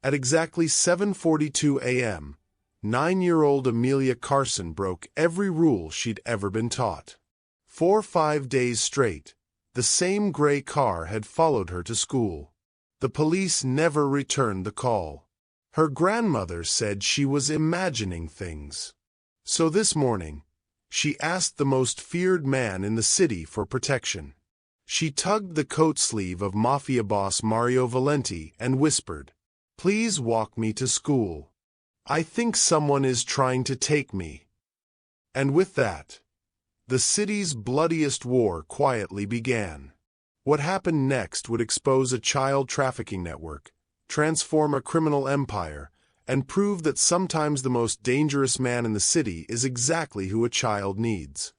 At exactly 7:42 a.m., 9-year-old Amelia Carson broke every rule she'd ever been taught. 5 days straight, the same gray car had followed her to school. The police never returned the call. Her grandmother said she was imagining things. So this morning, she asked the most feared man in the city for protection. She tugged the coat sleeve of Mafia boss Mario Valenti and whispered, "Please walk me to school. I think someone is trying to take me." And with that, the city's bloodiest war quietly began. What happened next would expose a child trafficking network, transform a criminal empire, and prove that sometimes the most dangerous man in the city is exactly who a child needs.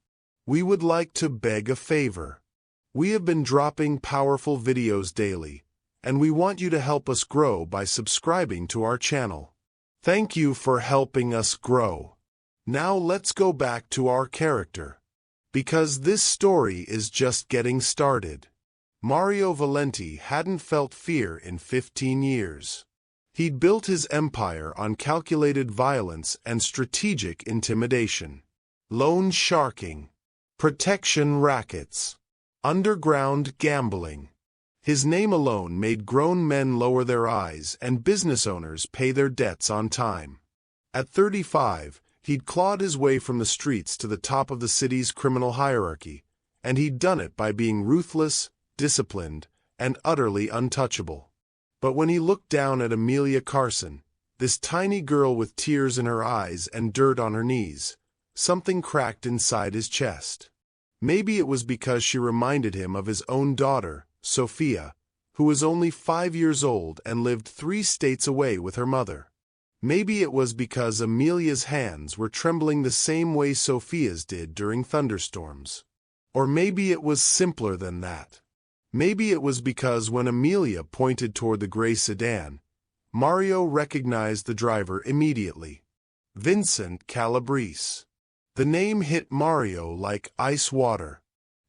We would like to beg a favor. We have been dropping powerful videos daily, and we want you to help us grow by subscribing to our channel. Thank you for helping us grow. Now let's go back to our character, because this story is just getting started. Mario Valenti hadn't felt fear in 15 years. He'd built his empire on calculated violence and strategic intimidation. Loan sharking, protection rackets, underground gambling. His name alone made grown men lower their eyes and business owners pay their debts on time. At 35, he'd clawed his way from the streets to the top of the city's criminal hierarchy, and he'd done it by being ruthless, disciplined, and utterly untouchable. But when he looked down at Amelia Carson, this tiny girl with tears in her eyes and dirt on her knees, something cracked inside his chest. Maybe it was because she reminded him of his own daughter, Sophia, who was only 5 years old and lived 3 states away with her mother. Maybe it was because Amelia's hands were trembling the same way Sophia's did during thunderstorms. Or maybe it was simpler than that. Maybe it was because when Amelia pointed toward the gray sedan, Mario recognized the driver immediately. Vincent Calabrese. The name hit Mario like ice water.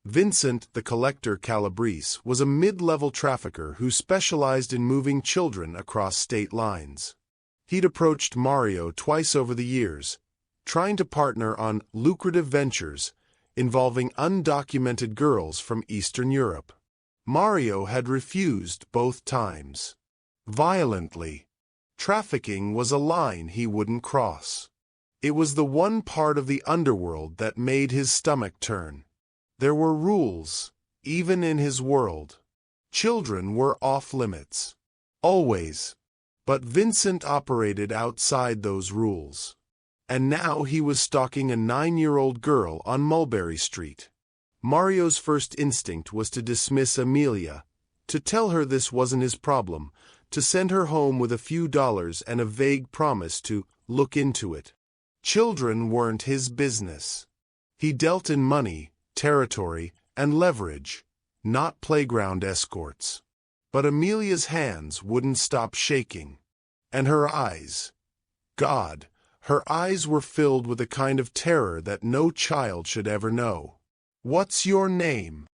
Vincent the Collector Calabrese was a mid-level trafficker who specialized in moving children across state lines. He'd approached Mario twice over the years, trying to partner on lucrative ventures involving undocumented girls from Eastern Europe. Mario had refused both times. Violently. Trafficking was a line he wouldn't cross. It was the one part of the underworld that made his stomach turn. There were rules, even in his world. Children were off limits. Always. But Vincent operated outside those rules. And now he was stalking a 9-year-old girl on Mulberry Street. Mario's first instinct was to dismiss Amelia, to tell her this wasn't his problem, to send her home with a few dollars and a vague promise to look into it. Children weren't his business. He dealt in money, territory, and leverage, not playground escorts. But Amelia's hands wouldn't stop shaking. And her eyes. God, her eyes were filled with a kind of terror that no child should ever know. "What's your name?"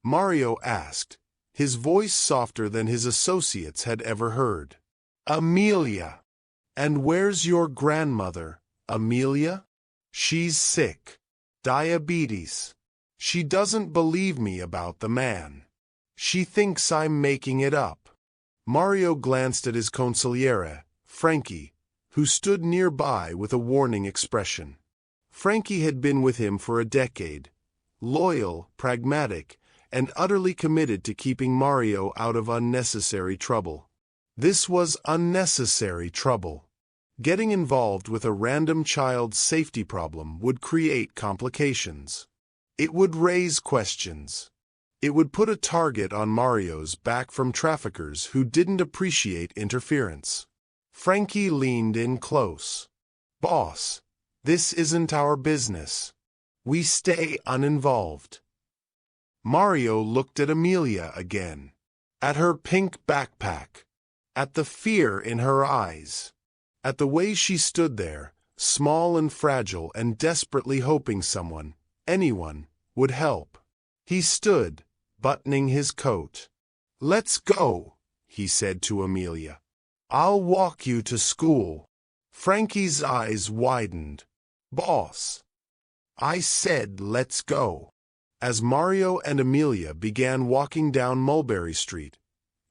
Mario asked, his voice softer than his associates had ever heard. "Amelia." "And where's your grandmother, Amelia?" "She's sick. Diabetes. She doesn't believe me about the man. She thinks I'm making it up." Mario glanced at his consigliere, Frankie, who stood nearby with a warning expression. Frankie had been with him for a decade, loyal, pragmatic, and utterly committed to keeping Mario out of unnecessary trouble. This was unnecessary trouble. Getting involved with a random child's safety problem would create complications. It would raise questions. It would put a target on Mario's back from traffickers who didn't appreciate interference. Frankie leaned in close. "Boss, this isn't our business. We stay uninvolved." Mario looked at Amelia again. At her pink backpack. At the fear in her eyes. At the way she stood there, small and fragile and desperately hoping someone, anyone, would help. He stood, buttoning his coat. "Let's go," he said to Amelia. I'll walk you to school. Frankie's eyes widened. Boss. I said let's go. As Mario and Amelia began walking down Mulberry Street,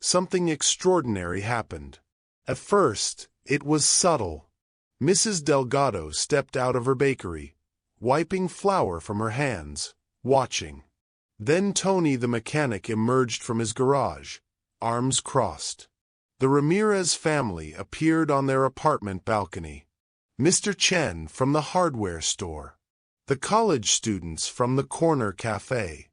something extraordinary happened. At first, it was subtle. Mrs. Delgado stepped out of her bakery, wiping flour from her hands, watching. Then Tony the mechanic emerged from his garage, arms crossed. The Ramirez family appeared on their apartment balcony. Mr. Chen from the hardware store. The college students from the corner cafe.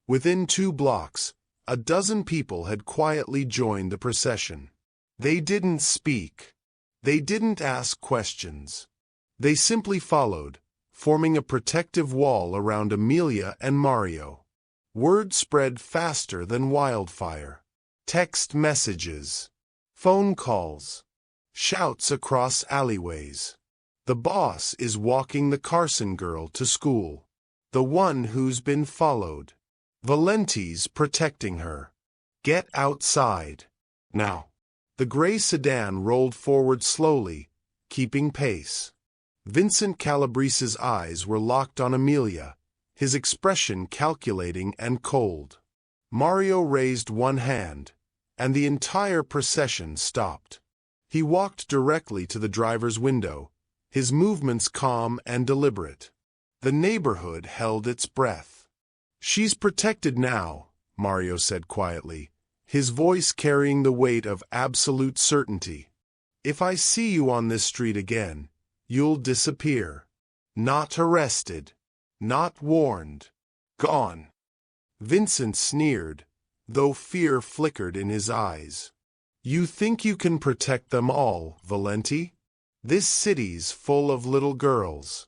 Within 2 blocks, a dozen people had quietly joined the procession. They didn't speak. They didn't ask questions. They simply followed, forming a protective wall around Amelia and Mario. Word spread faster than wildfire. Text messages. Phone calls. Shouts across alleyways. The boss is walking the Carson girl to school. The one who's been followed. Valenti's protecting her. Get outside. Now. The gray sedan rolled forward slowly, keeping pace. Vincent Calabrese's eyes were locked on Amelia, his expression calculating and cold. Mario raised one hand, and the entire procession stopped. He walked directly to the driver's window, his movements calm and deliberate. The neighborhood held its breath. She's protected now, Mario said quietly, his voice carrying the weight of absolute certainty. If I see you on this street again, you'll disappear. Not arrested. Not warned. Gone. Vincent sneered, though fear flickered in his eyes. You think you can protect them all, Valenti? This city's full of little girls.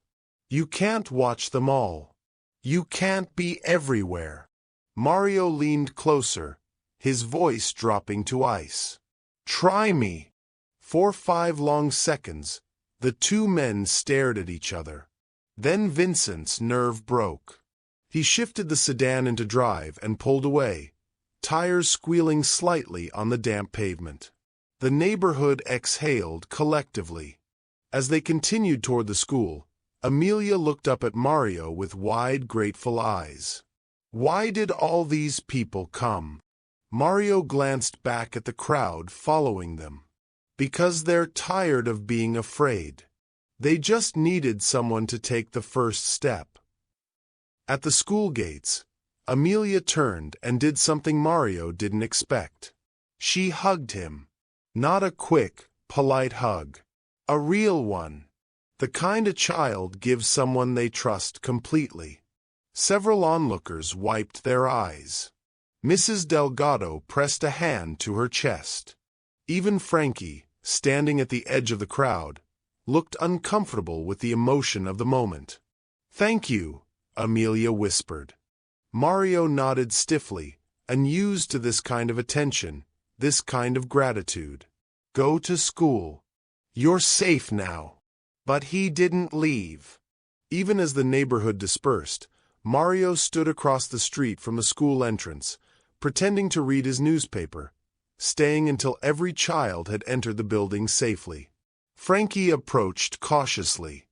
You can't watch them all. You can't be everywhere. Mario leaned closer, his voice dropping to ice. Try me. For 5 long seconds, the 2 men stared at each other. Then Vincent's nerve broke. He shifted the sedan into drive and pulled away, tires squealing slightly on the damp pavement. The neighborhood exhaled collectively. As they continued toward the school, Amelia looked up at Mario with wide, grateful eyes. Why did all these people come? Mario glanced back at the crowd following them. Because they're tired of being afraid. They just needed someone to take the first step. At the school gates, Amelia turned and did something Mario didn't expect. She hugged him. Not a quick, polite hug. A real one. The kind a child gives someone they trust completely. Several onlookers wiped their eyes. Mrs. Delgado pressed a hand to her chest. Even Frankie, standing at the edge of the crowd, looked uncomfortable with the emotion of the moment. Thank you, Amelia whispered. Mario nodded stiffly, unused to this kind of attention, this kind of gratitude. Go to school. You're safe now. But he didn't leave. Even as the neighborhood dispersed, Mario stood across the street from the school entrance, pretending to read his newspaper, staying until every child had entered the building safely. Frankie approached cautiously.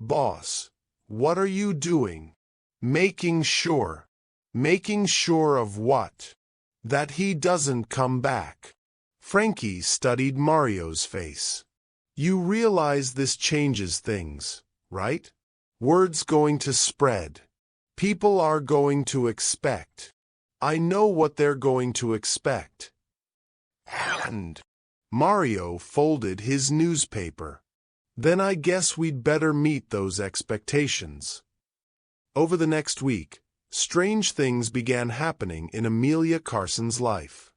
Boss, what are you doing? Making sure. Making sure of what? That he doesn't come back. Frankie studied Mario's face. You realize this changes things, right? Word's going to spread. People are going to expect. I know what they're going to expect. And Mario folded his newspaper. Then I guess we'd better meet those expectations. Over the next week, strange things began happening in Amelia Carson's life.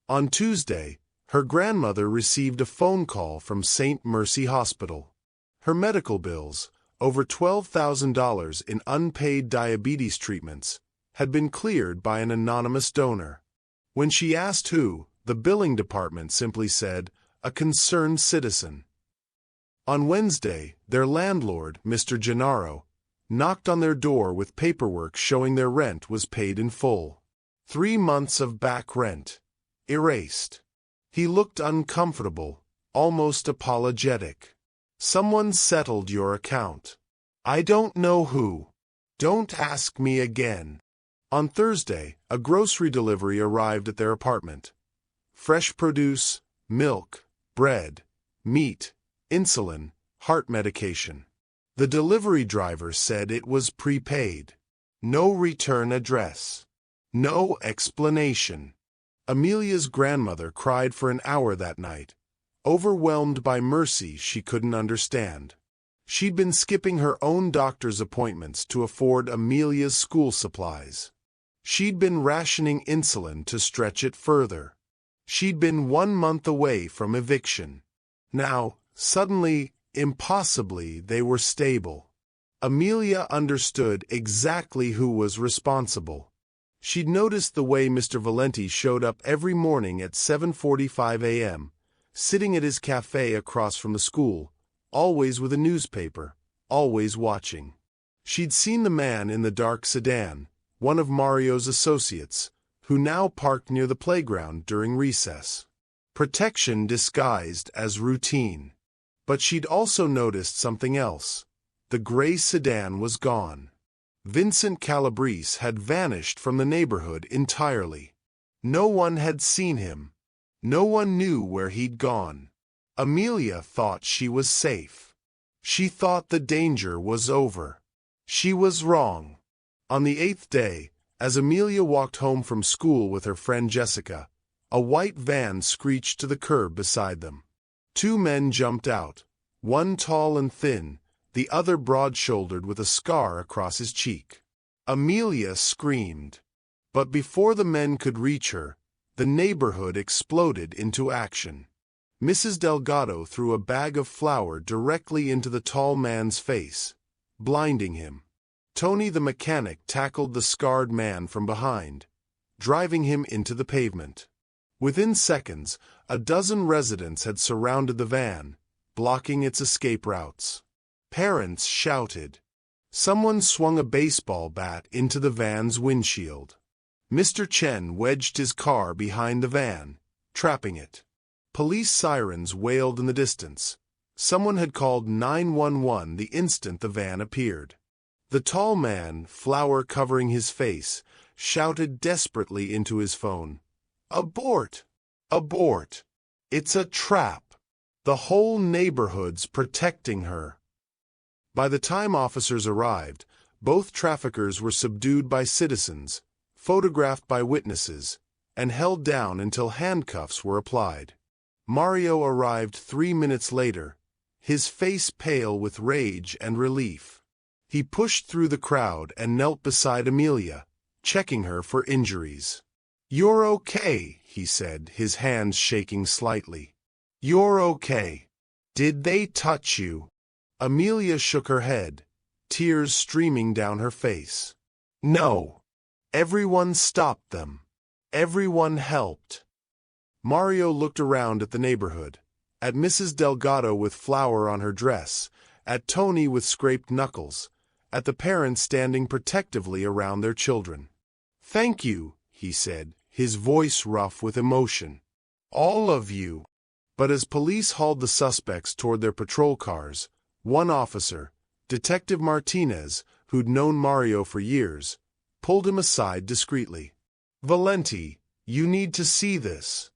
On Tuesday, her grandmother received a phone call from St. Mercy Hospital. Her medical bills, over $12,000 in unpaid diabetes treatments, had been cleared by an anonymous donor. When she asked who, the billing department simply said, a concerned citizen. On Wednesday, their landlord, Mr. Gennaro, knocked on their door with paperwork showing their rent was paid in full. 3 months of back rent. Erased. He looked uncomfortable, almost apologetic. Someone settled your account. I don't know who. Don't ask me again. On Thursday, a grocery delivery arrived at their apartment. Fresh produce, milk, bread, meat, insulin, heart medication. The delivery driver said it was prepaid. No return address. No explanation. Amelia's grandmother cried for an hour that night, overwhelmed by mercy she couldn't understand. She'd been skipping her own doctor's appointments to afford Amelia's school supplies. She'd been rationing insulin to stretch it further. She'd been 1 month away from eviction. Now, suddenly, impossibly, they were stable. Amelia understood exactly who was responsible. She'd noticed the way Mr. Valenti showed up every morning at 7:45 a.m., sitting at his cafe across from the school, always with a newspaper, always watching. She'd seen the man in the dark sedan, one of Mario's associates, who now parked near the playground during recess. Protection disguised as routine. But she'd also noticed something else. The gray sedan was gone. Vincent Calabrese had vanished from the neighborhood entirely. No one had seen him. No one knew where he'd gone. Amelia thought she was safe. She thought the danger was over. She was wrong. On the 8th day, as Amelia walked home from school with her friend Jessica, a white van screeched to the curb beside them. 2 men jumped out, one tall and thin, the other broad-shouldered with a scar across his cheek. Amelia screamed. But before the men could reach her, the neighborhood exploded into action. Mrs. Delgado threw a bag of flour directly into the tall man's face, blinding him. Tony the mechanic tackled the scarred man from behind, driving him into the pavement. Within seconds, a dozen residents had surrounded the van, blocking its escape routes. Parents shouted. Someone swung a baseball bat into the van's windshield. Mr. Chen wedged his car behind the van, trapping it. Police sirens wailed in the distance. Someone had called 911 the instant the van appeared. The tall man, flour covering his face, shouted desperately into his phone. "Abort! Abort! It's a trap! The whole neighborhood's protecting her." By the time officers arrived, both traffickers were subdued by citizens, photographed by witnesses, and held down until handcuffs were applied. Mario arrived 3 minutes later, his face pale with rage and relief. He pushed through the crowd and knelt beside Amelia, checking her for injuries. "You're okay," he said, his hands shaking slightly. "You're okay. Did they touch you?" Amelia shook her head, tears streaming down her face. "No. Everyone stopped them. Everyone helped." Mario looked around at the neighborhood, at Mrs. Delgado with flour on her dress, at Tony with scraped knuckles, at the parents standing protectively around their children. "Thank you," he said, his voice rough with emotion. "All of you." But as police hauled the suspects toward their patrol cars, one officer, Detective Martinez, who'd known Mario for years, pulled him aside discreetly. "Valenti, you need to see this."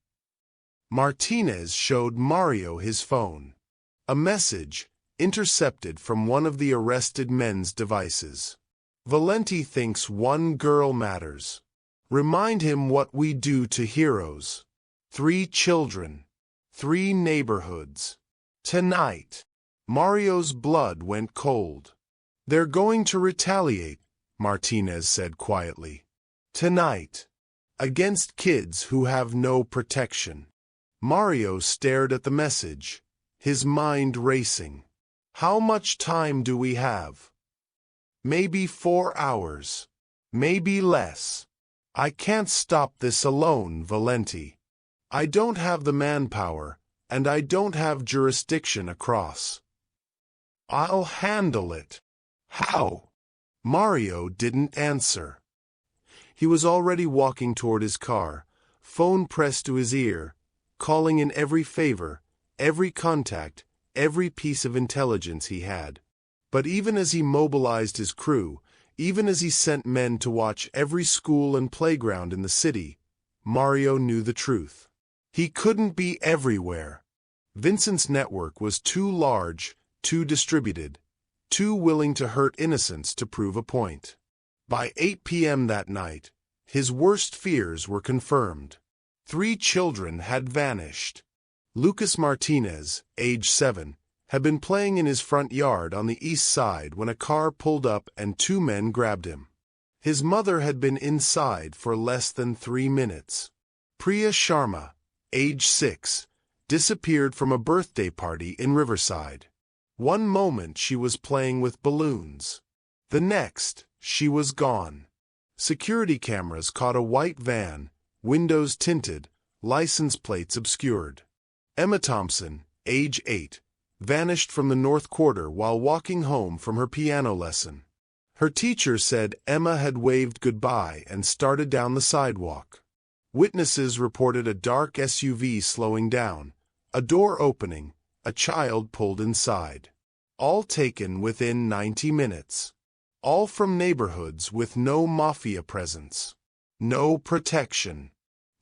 Martinez showed Mario his phone. A message, intercepted from one of the arrested men's devices. "Valenti thinks one girl matters. Remind him what we do to heroes. 3 children. 3 neighborhoods. Tonight." Mario's blood went cold. "They're going to retaliate," Martinez said quietly. "Tonight. Against kids who have no protection." Mario stared at the message, his mind racing. "How much time do we have?" "Maybe 4 hours. Maybe less. I can't stop this alone, Valenti. I don't have the manpower, and I don't have jurisdiction across." "I'll handle it." "How?" Mario didn't answer. He was already walking toward his car, phone pressed to his ear, calling in every favor, every contact, every piece of intelligence he had. But even as he mobilized his crew, even as he sent men to watch every school and playground in the city, Mario knew the truth. He couldn't be everywhere. Vincent's network was too large, too distributed, too willing to hurt innocents to prove a point. By 8 p.m. that night, his worst fears were confirmed. 3 children had vanished. Lucas Martinez, age 7, had been playing in his front yard on the east side when a car pulled up and 2 men grabbed him. His mother had been inside for less than 3 minutes. Priya Sharma, age 6, disappeared from a birthday party in Riverside. One moment she was playing with balloons. The next, she was gone. Security cameras caught a white van, windows tinted, license plates obscured. Emma Thompson, age 8, vanished from the North Quarter while walking home from her piano lesson. Her teacher said Emma had waved goodbye and started down the sidewalk. Witnesses reported a dark SUV slowing down, a door opening, a child pulled inside. All taken within 90 minutes. All from neighborhoods with no Mafia presence. No protection.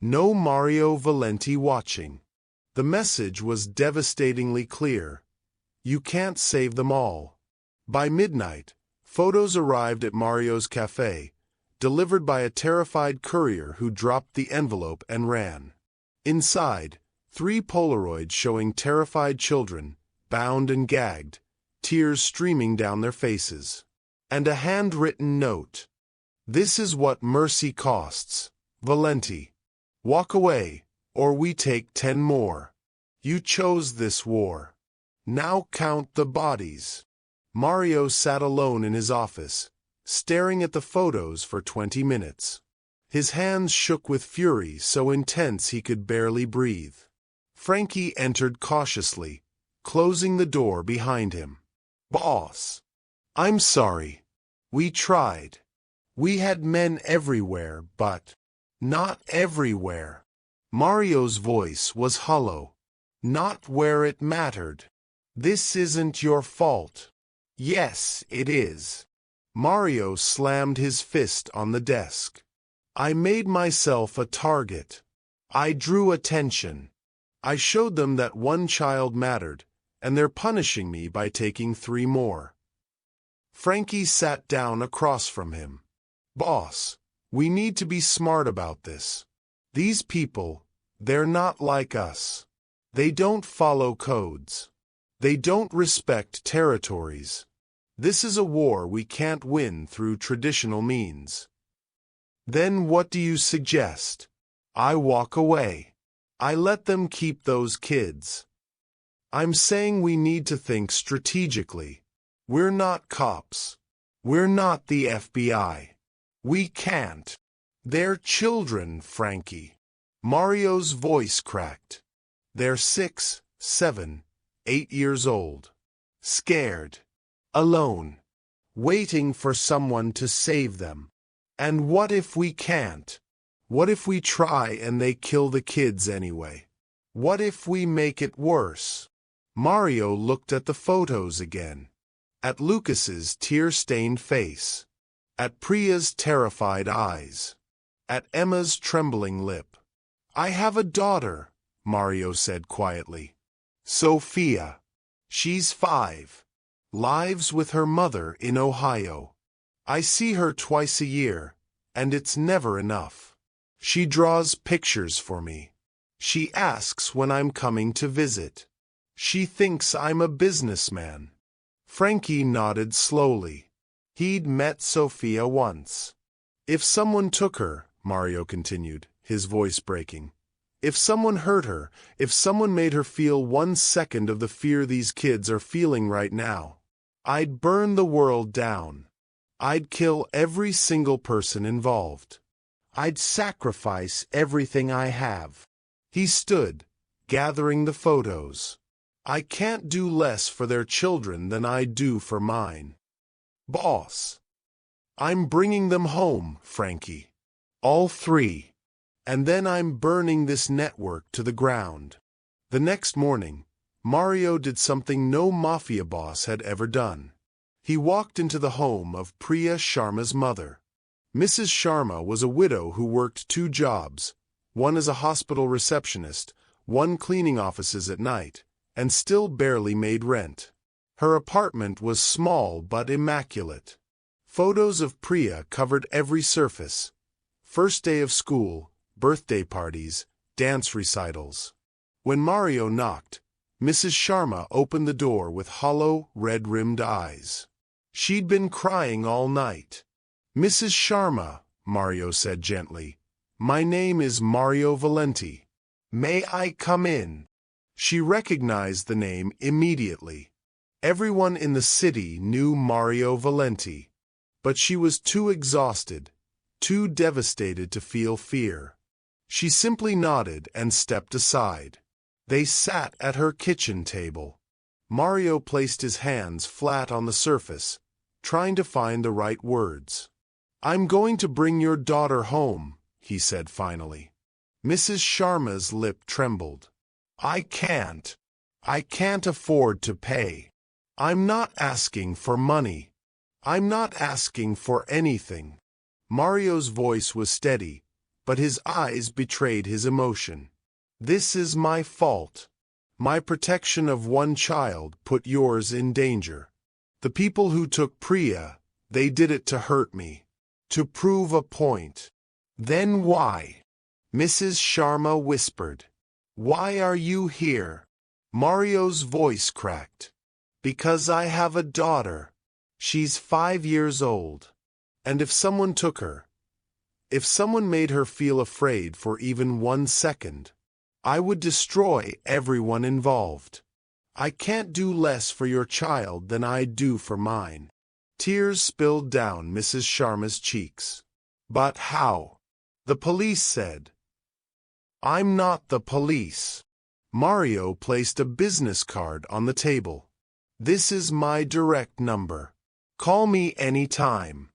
No Mario Valenti watching. The message was devastatingly clear. You can't save them all. By midnight, photos arrived at Mario's cafe, delivered by a terrified courier who dropped the envelope and ran. Inside, 3 Polaroids showing terrified children, bound and gagged, tears streaming down their faces. And a handwritten note. This is what mercy costs, Valenti. Walk away, or we take 10 more. You chose this war. Now count the bodies. Mario sat alone in his office, staring at the photos for 20 minutes. His hands shook with fury so intense he could barely breathe. Frankie entered cautiously, closing the door behind him. Boss. I'm sorry. We tried. We had men everywhere, but not everywhere. Mario's voice was hollow. Not where it mattered. This isn't your fault. Yes, it is. Mario slammed his fist on the desk. I made myself a target. I drew attention. I showed them that 1 child mattered, and they're punishing me by taking 3 more. Frankie sat down across from him. Boss, we need to be smart about this. These people, they're not like us. They don't follow codes. They don't respect territories. This is a war we can't win through traditional means. Then what do you suggest? I walk away. I let them keep those kids. I'm saying we need to think strategically. We're not cops. We're not the FBI. We can't. They're children, Frankie. Mario's voice cracked. They're 6, 7, 8 years old. Scared. Alone. Waiting for someone to save them. And what if we can't? What if we try and they kill the kids anyway? What if we make it worse? Mario looked at the photos again. At Lucas's tear-stained face. At Priya's terrified eyes. At Emma's trembling lip. I have a daughter, Mario said quietly. Sophia. She's 5. Lives with her mother in Ohio. I see her twice a year, and it's never enough. She draws pictures for me. She asks when I'm coming to visit. She thinks I'm a businessman. Frankie nodded slowly. He'd met Sophia once. If someone took her, Mario continued, his voice breaking. If someone hurt her, if someone made her feel 1 second of the fear these kids are feeling right now, I'd burn the world down. I'd kill every single person involved. I'd sacrifice everything I have. He stood, gathering the photos. I can't do less for their children than I do for mine. Boss. I'm bringing them home, Frankie. All 3. And then I'm burning this network to the ground. The next morning, Mario did something no Mafia boss had ever done. He walked into the home of Priya Sharma's mother. Mrs. Sharma was a widow who worked 2 jobs, one as a hospital receptionist, one cleaning offices at night, and still barely made rent. Her apartment was small but immaculate. Photos of Priya covered every surface: first day of school, birthday parties, dance recitals. When Mario knocked, Mrs. Sharma opened the door with hollow, red-rimmed eyes. She'd been crying all night. "Mrs. Sharma," Mario said gently, "my name is Mario Valenti. May I come in?" She recognized the name immediately. Everyone in the city knew Mario Valenti, but she was too exhausted, too devastated to feel fear. She simply nodded and stepped aside. They sat at her kitchen table. Mario placed his hands flat on the surface, trying to find the right words. "I'm going to bring your daughter home," he said finally. Mrs. Sharma's lip trembled. I can't afford to pay. I'm not asking for money. I'm not asking for anything." Mario's voice was steady, but his eyes betrayed his emotion. "This is my fault. My protection of one child put yours in danger. The people who took Priya, they did it to hurt me, to prove a point." "Then why?" Mrs. Sharma whispered. "Why are you here?" Mario's voice cracked. "Because I have a daughter. She's 5 years old. And if someone took her, if someone made her feel afraid for even 1 second, I would destroy everyone involved. I can't do less for your child than I do for mine." Tears spilled down Mrs. Sharma's cheeks. "But how?" "The police said." "I'm not the police." Mario placed a business card on the table. "This is my direct number. Call me any time,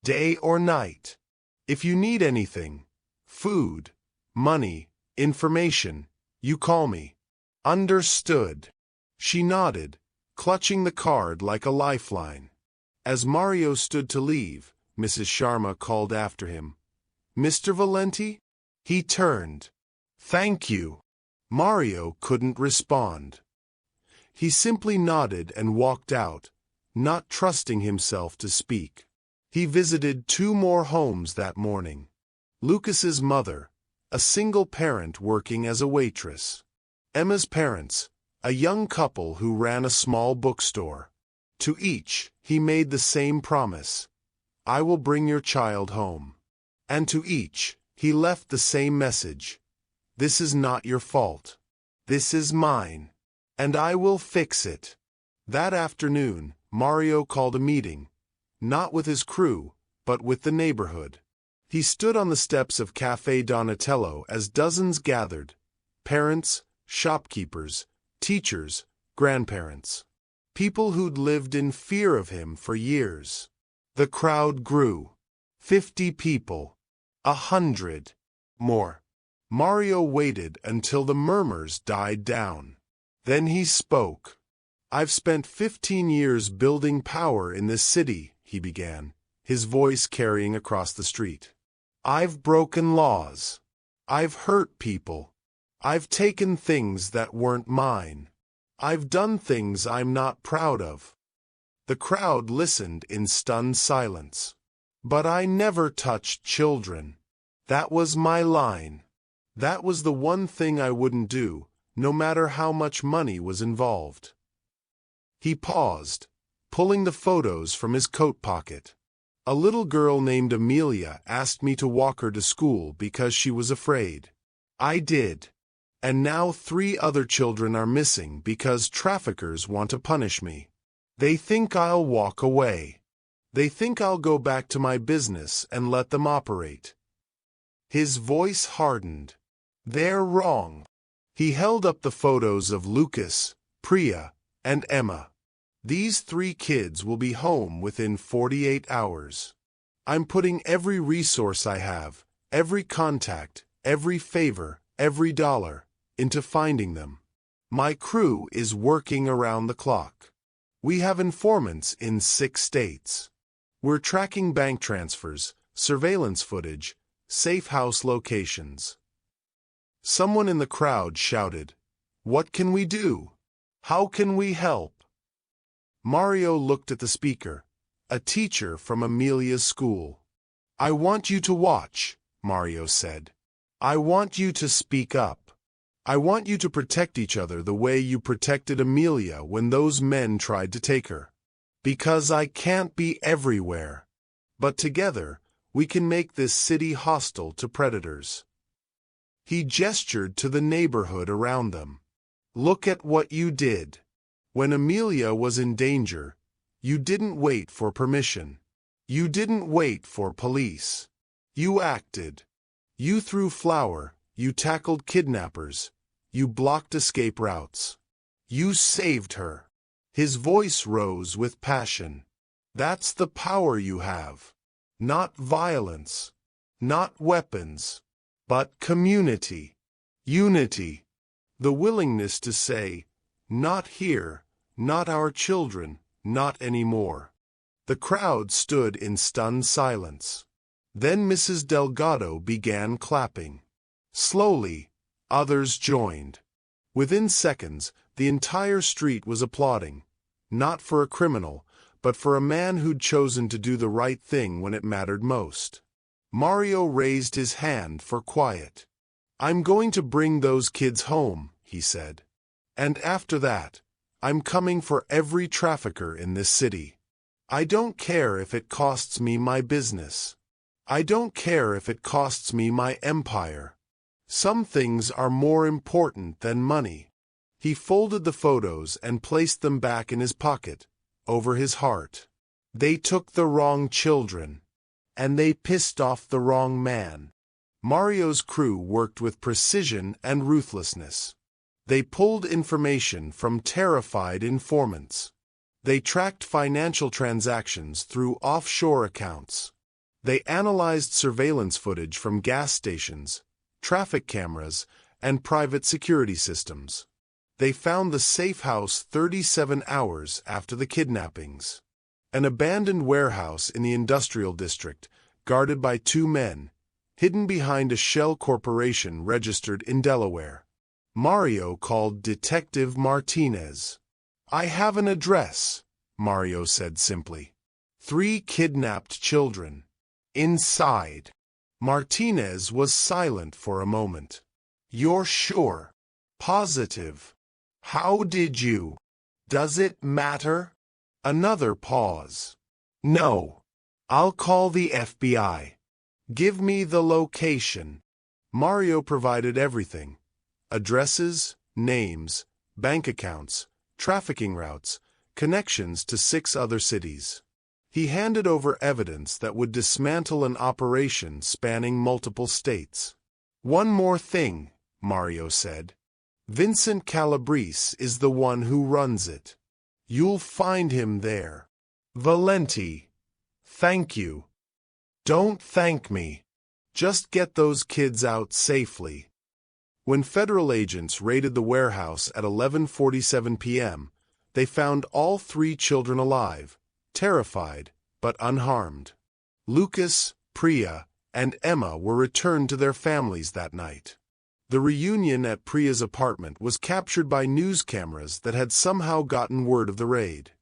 day or night. If you need anything, food, money, information, you call me. Understood?" She nodded, clutching the card like a lifeline. As Mario stood to leave, Mrs. Sharma called after him, "Mr. Valenti?" He turned. "Thank you." Mario couldn't respond. He simply nodded and walked out, not trusting himself to speak. He visited 2 more homes that morning. Lucas's mother, a single parent working as a waitress. Emma's parents, a young couple who ran a small bookstore. To each, he made the same promise: "I will bring your child home." And to each, he left the same message: "This is not your fault. This is mine. And I will fix it." That afternoon, Mario called a meeting, not with his crew, but with the neighborhood. He stood on the steps of Café Donatello as dozens gathered: parents, shopkeepers, teachers, grandparents. People who'd lived in fear of him for years. The crowd grew. 50 people. 100. More. Mario waited until the murmurs died down. Then he spoke. "I've spent 15 years building power in this city," he began, his voice carrying across the street. "I've broken laws. I've hurt people. I've taken things that weren't mine. I've done things I'm not proud of." The crowd listened in stunned silence. "But I never touched children. That was my line. That was the one thing I wouldn't do, no matter how much money was involved." He paused, pulling the photos from his coat pocket. "A little girl named Amelia asked me to walk her to school because she was afraid. I did. And now 3 other children are missing because traffickers want to punish me. They think I'll walk away. They think I'll go back to my business and let them operate." His voice hardened. "They're wrong." He held up the photos of Lucas, Priya, and Emma. "These 3 kids will be home within 48 hours. I'm putting every resource I have, every contact, every favor, every dollar, into finding them. My crew is working around the clock. We have informants in 6 states. We're tracking bank transfers, surveillance footage, safe house locations. Someone in the crowd shouted, "What can we do? How can we help?" Mario looked at the speaker, a teacher from Amelia's school. "I want you to watch," Mario said. "I want you to speak up. I want you to protect each other the way you protected Amelia when those men tried to take her. Because I can't be everywhere. But together, we can make this city hostile to predators." He gestured to the neighborhood around them. "Look at what you did. When Amelia was in danger, you didn't wait for permission. You didn't wait for police. You acted. You threw flour, you tackled kidnappers, you blocked escape routes. You saved her." His voice rose with passion. "That's the power you have. Not violence, not weapons, but community, unity. The willingness to say, 'Not here, not our children, not anymore.'" The crowd stood in stunned silence. Then Mrs. Delgado began clapping. Slowly, others joined. Within seconds, the entire street was applauding, not for a criminal, but for a man who'd chosen to do the right thing when it mattered most. Mario raised his hand for quiet. "I'm going to bring those kids home," he said. "And after that, I'm coming for every trafficker in this city. I don't care if it costs me my business. I don't care if it costs me my empire. Some things are more important than money." He folded the photos and placed them back in his pocket, over his heart. "They took the wrong children. And they pissed off the wrong man." Mario's crew worked with precision and ruthlessness. They pulled information from terrified informants. They tracked financial transactions through offshore accounts. They analyzed surveillance footage from gas stations, traffic cameras, and private security systems. They found the safe house 37 hours after the kidnappings. An abandoned warehouse in the industrial district, guarded by 2 men, hidden behind a shell corporation registered in Delaware. Mario called Detective Martinez. "I have an address," Mario said simply. 3 kidnapped children. Inside. Martinez was silent for a moment. "You're sure? Positive? How did you? Does it matter?" Another pause. "No. I'll call the FBI. Give me the location." Mario provided everything: addresses, names, bank accounts, trafficking routes, connections to 6 other cities. He handed over evidence that would dismantle an operation spanning multiple states. "One more thing," Mario said. "Vincent Calabrese is the one who runs it. You'll find him there." "Valenti, thank you." "Don't thank me. Just get those kids out safely." When federal agents raided the warehouse at 11:47 p.m., they found all 3 children alive, terrified, but unharmed. Lucas, Priya, and Emma were returned to their families that night. The reunion at Priya's apartment was captured by news cameras that had somehow gotten word of the raid.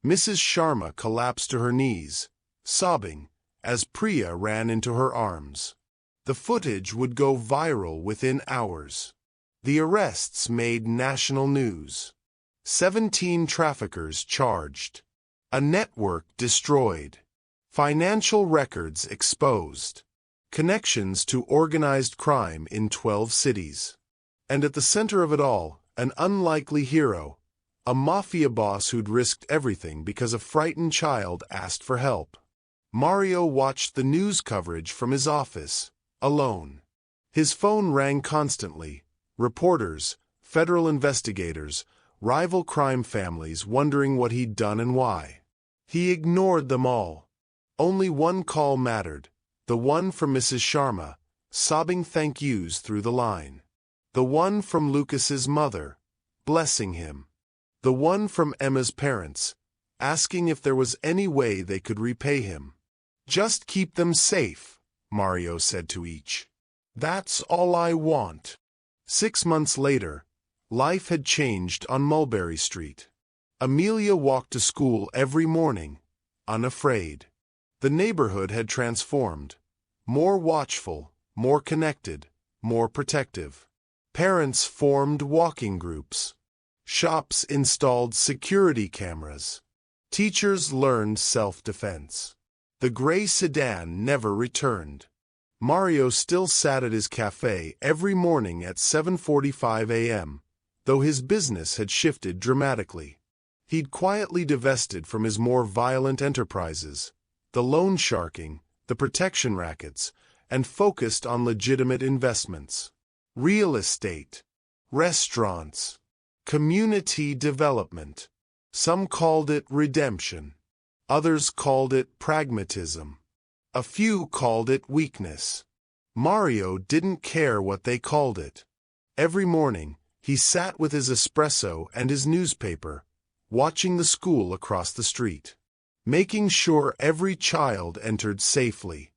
Mrs. Sharma collapsed to her knees, sobbing, as Priya ran into her arms. The footage would go viral within hours. The arrests made national news. 17 traffickers charged. A network destroyed. Financial records exposed. Connections to organized crime in 12 cities. And at the center of it all, an unlikely hero, a mafia boss who'd risked everything because a frightened child asked for help. Mario watched the news coverage from his office, alone. His phone rang constantly. Reporters, federal investigators, rival crime families wondering what he'd done and why. He ignored them all. Only one call mattered, the one from Mrs. Sharma, sobbing thank yous through the line. The one from Lucas's mother, blessing him. The one from Emma's parents, asking if there was any way they could repay him. "Just keep them safe," Mario said to each. "That's all I want." 6 months later, life had changed on Mulberry Street. Amelia walked to school every morning, unafraid. The neighborhood had transformed. More watchful, more connected, more protective. Parents formed walking groups. Shops installed security cameras. Teachers learned self-defense. The gray sedan never returned. Mario still sat at his cafe every morning at 7:45 a.m., though his business had shifted dramatically. He'd quietly divested from his more violent enterprises, the loan sharking, the protection rackets, and focused on legitimate investments. Real estate, restaurants, community development. Some called it redemption. Others called it pragmatism. A few called it weakness. Mario didn't care what they called it. Every morning, he sat with his espresso and his newspaper, watching the school across the street, making sure every child entered safely.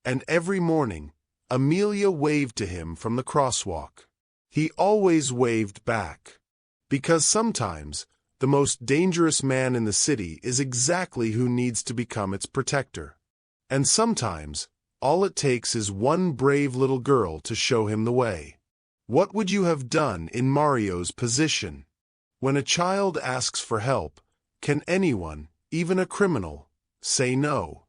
And every morning, Amelia waved to him from the crosswalk. He always waved back. Because sometimes, the most dangerous man in the city is exactly who needs to become its protector. And sometimes, all it takes is one brave little girl to show him the way. What would you have done in Mario's position? When a child asks for help, can anyone, even a criminal, say no?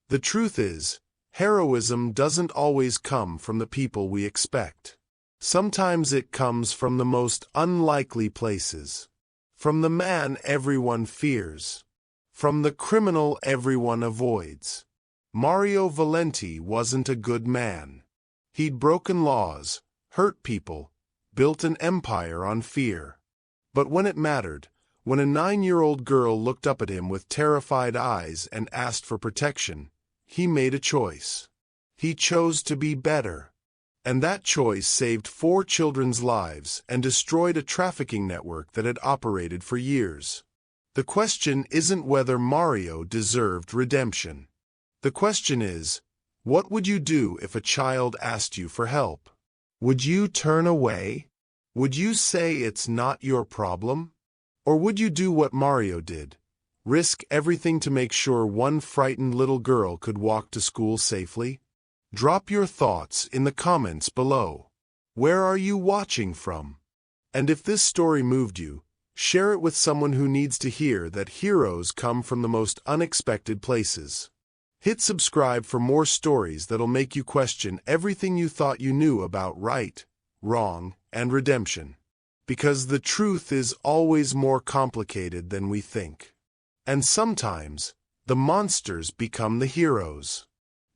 The truth is, heroism doesn't always come from the people we expect. Sometimes it comes from the most unlikely places. From the man everyone fears. From the criminal everyone avoids. Mario Valenti wasn't a good man. He'd broken laws, hurt people, built an empire on fear. But when it mattered, when a 9-year-old girl looked up at him with terrified eyes and asked for protection, he made a choice. He chose to be better. And that choice saved 4 children's lives and destroyed a trafficking network that had operated for years. The question isn't whether Mario deserved redemption. The question is, what would you do if a child asked you for help? Would you turn away? Would you say it's not your problem? Or would you do what Mario did? Risk everything to make sure one frightened little girl could walk to school safely? Drop your thoughts in the comments below. Where are you watching from? And if this story moved you, share it with someone who needs to hear that heroes come from the most unexpected places. Hit subscribe for more stories that'll make you question everything you thought you knew about right, wrong, and redemption. Because the truth is always more complicated than we think. And sometimes, the monsters become the heroes.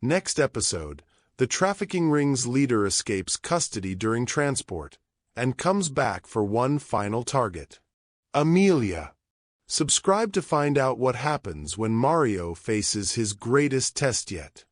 Next episode, the trafficking ring's leader escapes custody during transport and comes back for one final target: Amelia. Subscribe to find out what happens when Mario faces his greatest test yet.